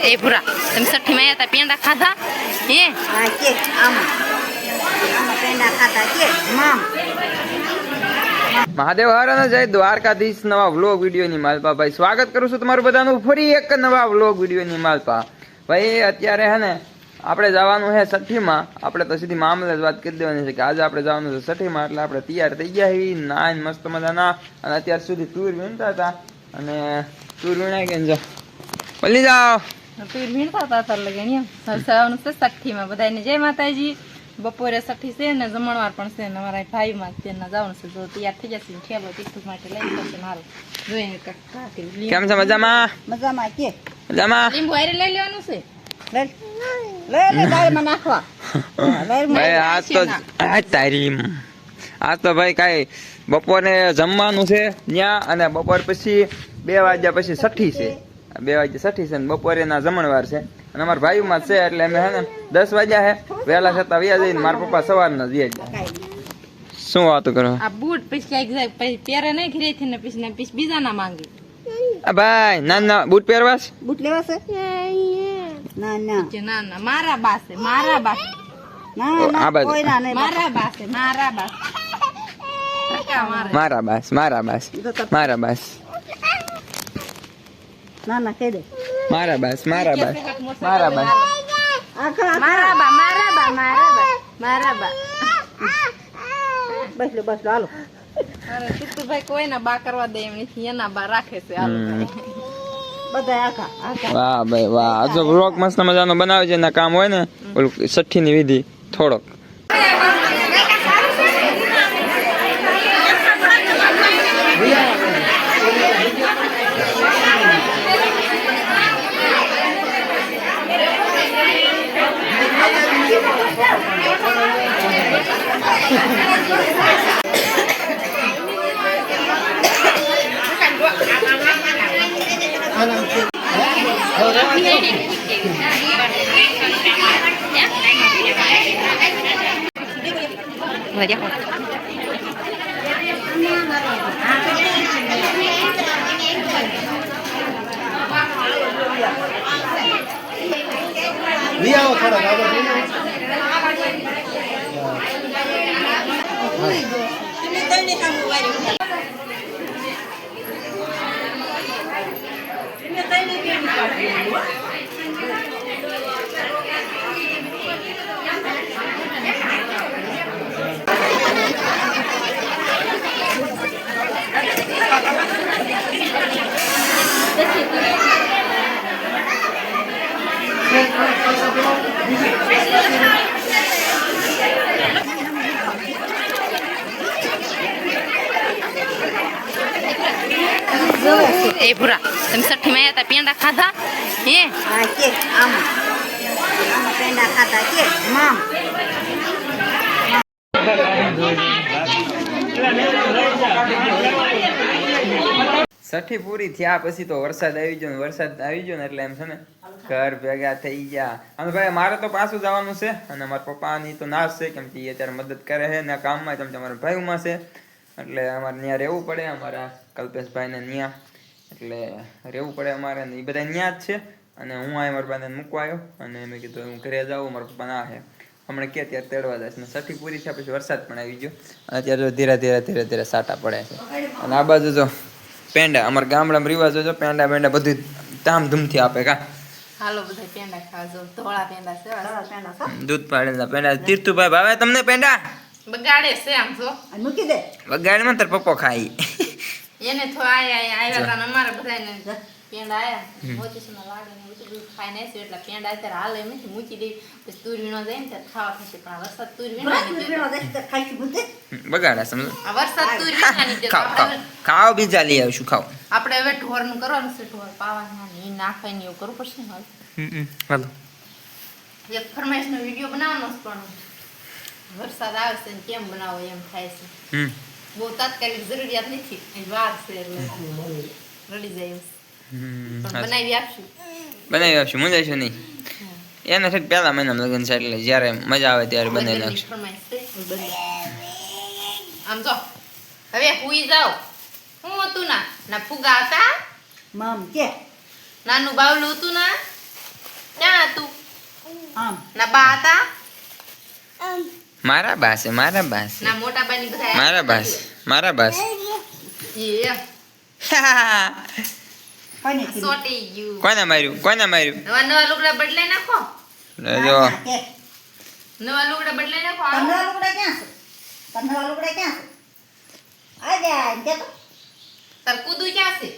એ પૂરા તમે સઠ્ઠી માં આવ્યા હતા પેંડા ખાધા હે હા કે આમ પેંડા ખાધા કે મામ મહાદેવ હર અને જય દ્વારકાધીશ નવા વ્લોગ વિડીયોની માલપા ભાઈ સ્વાગત કરું છું તમારું બધાનું ફરી એક નવા વ્લોગ વિડીયોની માલપા ભાઈ અત્યારે હે ને આપણે જવાનું છે સઠ્ઠીમાં આપણે તો સીધી મામલે જ વાત કરી દેવાની છે કે આજે આપણે જવાનું છે સઠ્ઠીમાં એટલે આપણે તૈયાર થઈ ગયા છીએ નાઈન મસ્ત મજાના અને અત્યાર સુધી ટૂર વીણતા હતા અને ટૂર વીણાઈ ગઈ જો ભલી જાઓ ટૂર વીણતા હતા તાર લગણી સવારનું છે સઠ્ઠીમાં બધાને જય માતાજી બપોરે સઠ્ઠી છે ને જમણવાર પણ છે ને અમારા ભાઈમાં તેના જવાનું છે જો તૈયાર થઈ જશે ઠેલો તીખું માટે લઈ જશે મારું જોઈને કેમ છે મજામાં મજામાં કે મજામાં લીંબુ હારે લઈ લેવાનું છે લે દાળમાં નાખવા ભાઈ આજ તો ભાઈ કાંઈ બપોરે જમવાનું છે ત્યાં અને બપોર પછી 2 વાગ્યા પછી સઠ્ઠી છે 2 વાગ્યા સઠ્ઠી છે ને બપોરેના જમણવાર છે અને અમારા ભાઈઓમાં છે એટલે અમે હે ને 10 વાગ્યા હે વહેલા છતાં વ્યા જઈને મારા પપ્પા સવારના જ ગયા શું વાતો કરો આ બૂટ પછી કઈક જાય પછી પહેરે નહીં ઘરે થી ને પછી બીજા ના માંગી ભાઈ ના બૂટ પહેરવા છે બૂટ લેવા છે ના ના ના ના મારા બા છે મારા બા ના કોઈ ના નહીં મારા બા છે મારા બા મારા બાસ ના ના કહી દે મારા બાસ મારા બા બસ લો હાલો અરે ટીટુભાઈ કોઈના બા કરવા દે એમ નથી એના બા રાખે છે હાલો બધા આખા વાહ ભાઈ વાહ આજો વ્લોગ મસ્ત મજાનો બનાવે છે ના કામ હોય ને ઓલું સઠ્ઠી ની વિધિ થોડોક એ પૂરા તમે સઠ્ઠી માં આવ્યા હતા પેંડા ખાધા હે હા કે આમ પેંડા ખાધા કે મામ સઠ્ઠી પૂરી થયા પછી તો વરસાદ આવી ગયો ને એટલે એમ છે ને ઘર ભેગા થઈ ગયા અને ભાઈ મારે તો પાછું જવાનું છે અને મારા પપ્પાની તો નાશ છે કેમ કે એ અત્યારે મદદ કરે છે ને કામમાં કેમ કે અમારા ભાઈમાં છે એટલે અમારે ત્યાં રહેવું પડે અમારા કલ્પેશભાઈને ત્યાં એટલે રહેવું પડે અમારે ને એ બધા ત્યાં જ છે અને હું આ મારા બાને મૂકવા આવ્યો અને મેં કીધું હું ઘરે જાઉં મારા પપ્પા ના છે હમણાં કે ત્યારે તેડવા જશે ને સઠ્ઠી પૂરી થયા પછી વરસાદ પણ આવી ગયો અને અત્યારે જો ધીરે સાટા પડે છે અને આ બાજુ જો પેંડા અમારા ગામડામાં રિવાજ જો પેંડા બધું ધામધૂમથી આપે કા હાલો બધા પેંડા ખાજો ધોળા પેંડા છે દૂધ પાડેલા પેંડા તીર્થુભાઈ ભાવે તમને પેંડા બગાડે છે આમ જો મૂકી દે બગાડમાં તાર પપ્પો ખાઈ એને તો આવ્યા હતા અમારે બધાને પેંડા આવ્યા મોતીસના લાડુ ને બધું ખાઈને આવ્યું એટલે પેંડા અત્યારે હાલ એમ નથી મૂકી દઈ પછી તુર વીણો જાય ને ત્યારે ખાવા થશે પણ વરસાદ તુર બગાડા સમજો આ વરસાદ તુર વીણવાની ખાવ બીજા લઈ આવશું ખાવ આપણે હવે ઢોરનું કરવાનું છે ઢોર પાવાનું એ નાખાઈને એવું કરવું પડશે ને હાલો એક ફરમાઈશનો વિડીયો બનાવવાનો પણ વરસાદ આવે છે ને કેમ બનાવો એમ થાય છે બહુ તાત્કાલિક જરૂરિયાત નથી વાર છે એટલે રડી જાય બનાવી આપશું મુંજાઈશું નહીં એને છે પહેલા મહિનામાં લગ્ન છે એટલે જ્યારે મજા આવે ત્યારે બનાવી નાખશું આમ જો હવે હુઈ જાવ હું હતું ના ફુગા હતા મામ કે નાનું બાવલું હતું ના ક્યાં તું આમ ના બા હતા મારા બા છે મારા બા છે ના મોટા બાની બધા મારા બા છે મારા બા છે એ કોને કીધું સોટી ગયું કોને માર્યું નવા નવા લુગડા બદલાઈ નાખો જો કે નવા લુગડા બદલાઈ નાખો કંદરા લુગડા ક્યાં છે કંદરા લુગડા ક્યાં છે આ જા કે તો તાર કૂદું ક્યાં છે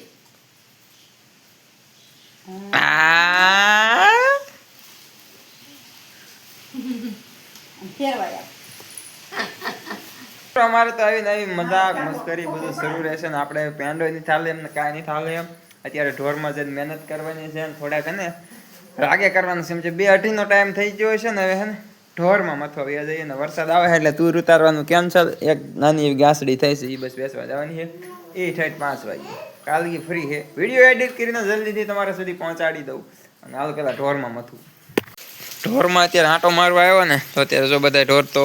આ ફેરવાય તો અમારે તો આવી નવી મજાક મસ્કરી બધું શરૂ રહેશે ને આપણે પેન્ડો નહીં થાલે એમ ને કાંઈ નહીં થાલે એમ અત્યારે ઢોરમાં જઈને મહેનત કરવાની છે ને થોડાક હે ને રાગે કરવાનું છે એમ છે 2:30 નો ટાઈમ થઈ ગયો છે ને હવે હે ને ઢોરમાં મથવા વયા જઈએ ને વરસાદ આવે એટલે તુર ઉતારવાનું કેન્સલ એક નાની એવી ગાસડી થઈ છે એ બસ બેસવા જવાની છે એ ઠેઠ 5 વાગે કાલથી ફ્રી છે વિડીયો એડિટ કરીને જલ્દીથી તમારા સુધી પહોંચાડી દઉં અને હાલ પેલા ઢોરમાં મથું ઢોરમાં અત્યારે આંટો મારવા આવ્યો ને તો અત્યારે જો બધા ઢોર તો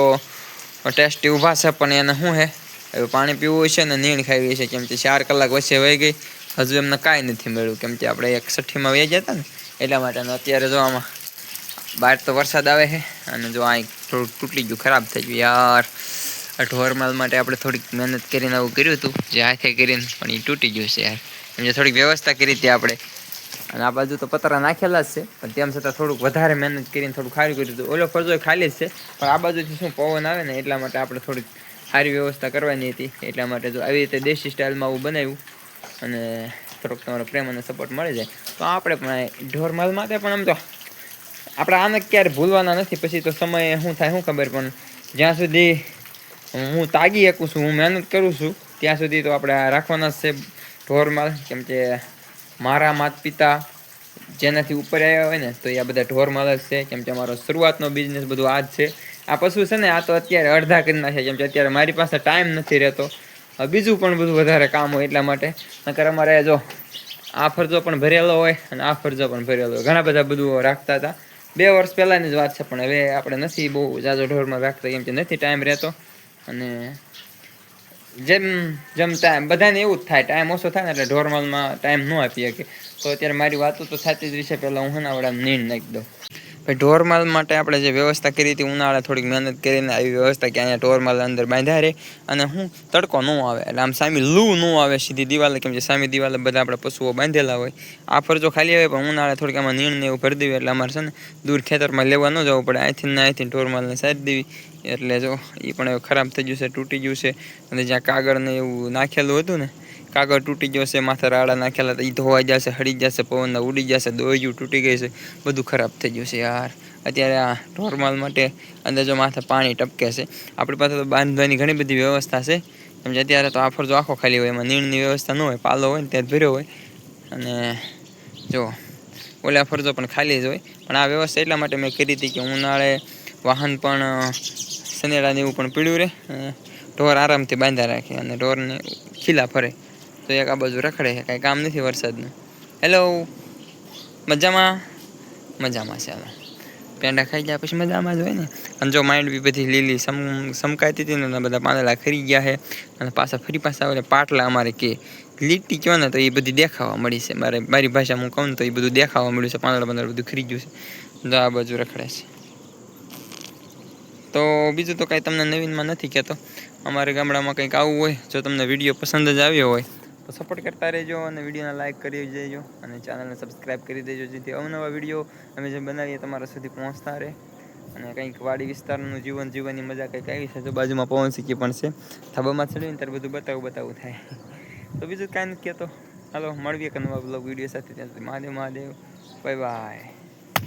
ટેસ્ટી ઊભા છે પણ એને શું છે હવે પાણી પીવું છે ને નીણ ખાવી છે કેમ કે 4 કલાક વચ્ચે વહી ગઈ હજુ એમને કાંઈ નથી મળ્યું કેમ કે આપણે 61માં વહી જતા ને એટલા માટે અત્યારે જો આમાં બહાર તો વરસાદ આવે છે અને જો આ થોડુંક તૂટી ગયું ખરાબ થઈ ગયું યાર આ ઢોરમાલ માટે આપણે થોડીક મહેનત કરીને આવું કર્યું હતું જે હાથે કરીને પણ એ તૂટી ગયું છે યાર એમ જે થોડીક વ્યવસ્થા કરી હતી આપણે અને આ બાજુ તો પતરા નાખેલા જ છે પણ તેમ છતાં થોડુંક વધારે મહેનત કરીને થોડુંક સારું કર્યું હતું ઓલો ફરજો ખાલી જ છે પણ આ બાજુથી શું પવન આવે ને એટલા માટે આપણે થોડીક સારી વ્યવસ્થા કરવાની હતી એટલા માટે જો આવી રીતે દેશી સ્ટાઇલમાં આવું બનાવ્યું અને થોડોક તમારો પ્રેમ અને સપોર્ટ મળી જાય તો આપણે પણ ઢોરમાલ માટે પણ આમ તો આપણે આને ક્યારે ભૂલવાના નથી પછી તો સમયે શું થાય શું ખબર પણ જ્યાં સુધી હું તાગી શકું છું હું મહેનત કરું છું ત્યાં સુધી તો આપણે રાખવાના જ છે ઢોરમાલ કેમ કે મારા માતા પિતા જેનાથી ઉપર આવ્યા હોય ને તો એ આ બધા ઢોરમાલ જ છે કેમ કે અમારો શરૂઆતનો બિઝનેસ બધું આ જ છે આ પશુ છે ને આ તો અત્યારે અડધા કરી નાખે કેમ કે અત્યારે મારી પાસે ટાઈમ નથી રહેતો બીજું પણ બધું વધારે કામ હોય એટલા માટે નકર અમારે જો આ ફરજો પણ ભરેલો હોય અને આ ફરજો પણ ભરેલો હોય ઘણા બધા બધું રાખતા હતા 2 વર્ષ પહેલાંની જ વાત છે પણ હવે આપણે નથી બહુ જાજો ઢોરમાં રાખતા કેમ કે નથી ટાઈમ રહેતો અને જેમ ટાઈમ બધાને એવું જ થાય ટાઈમ ઓછો થાય ને એટલે ઢોરમાલમાં ટાઈમ ન આપી શકે તો અત્યારે મારી વાતો તો થતી જ રહેશે પહેલાં હું હનાવડા નીણ નાખી દઉં ભાઈ ઢોરમાલ માટે આપણે જે વ્યવસ્થા કરી હતી ઉનાળે થોડીક મહેનત કરીને આવી વ્યવસ્થા કે અહીંયા ઢોરમાલ અંદર બાંધ્યા રહે અને હું તડકો ન આવે એટલે આમ સામી લૂ ન આવે સીધી દિવાલે કેમ કે સામી દિવાલે બધા આપણા પશુઓ બાંધેલા હોય આ ફરજો ખાલી આવે પણ ઉનાળે થોડીક આમાં નીણ ને એવું ભરી દેવી એટલે અમારે છે ને દૂર ખેતરમાં લેવા ન જવું પડે અહીંથી ઢોરમાલને સારી દેવી એટલે જો એ પણ ખરાબ થઈ ગયું છે તૂટી ગયું છે અને જ્યાં કાગળ ને એવું નાખેલું હતું ને કાગળ તૂટી ગયો છે માથે રાડા નાખેલા એ ધોવાઈ જશે હળી જશે પવનના ઉડી જશે દોયું તૂટી ગઈ છે બધું ખરાબ થઈ ગયું છે યાર અત્યારે આ ઢોરમાલ માટે અંદર જો માથે પાણી ટપકે છે આપણી પાસે તો બાંધવાની ઘણી બધી વ્યવસ્થા છે કેમ કે અત્યારે તો આ ફરજો આખો ખાલી હોય એમાં નીણની વ્યવસ્થા ન હોય પાલો હોય ને ત્યાં ભર્યો હોય અને જો ઓલા ફરજો પણ ખાલી જ હોય પણ આ વ્યવસ્થા એટલા માટે મેં કરી હતી કે ઉનાળે વાહન પણ સનેડાને એવું પણ પીળ્યું રહે ઢોર આરામથી બાંધ્યા રાખે અને ઢોરને ખીલા ફરે તો એક આ બાજુ રખડે છે કાંઈ કામ નથી વરસાદનું હેલો મજામાં ચાલો પેંડા ખાઈ ગયા પછી મજામાં જ હોય ને અને જો માઇન્ડ બી બધી લીલી સમકાતી હતી ને બધા પાંદડા ખરી ગયા છે અને પાછા ઓલે પાટલા અમારે કે લીટી કહો ને તો એ બધી દેખાવા મળી છે મારી ભાષામાં હું કહું ને તો એ બધું દેખાવા મળ્યું છે પાંદડા બધું ખરી ગયું છે જો આ બાજુ રખડે છે તો બીજું તો કાંઈ તમને નવીનમાં નથી કહેતો અમારે ગામડામાં કંઈક આવું હોય જો તમને વિડીયો પસંદ જ આવ્યો હોય તો સપોર્ટ કરતા રહેજો અને વિડીયોને લાઇક કરી દેજો અને ચેનલને સબસ્ક્રાઈબ કરી દેજો જેથી અવનવા વિડીયો અમે જે બનાવીએ તમારા સુધી પહોંચતા રહે અને કંઈક વાડી વિસ્તારનું જીવન જીવવાની મજા કંઈક આવી છે તો બાજુમાં પવન શીખી પણ છે થાબામાં ચડીને ત્યારે બધું બતાવું થાય તો બીજું કાંઈ નથી કહેતો હાલો મળીએ એક નવા બ્લોગ વિડીયો સાથે ત્યાં સુધી મહાદેવ બાય બાય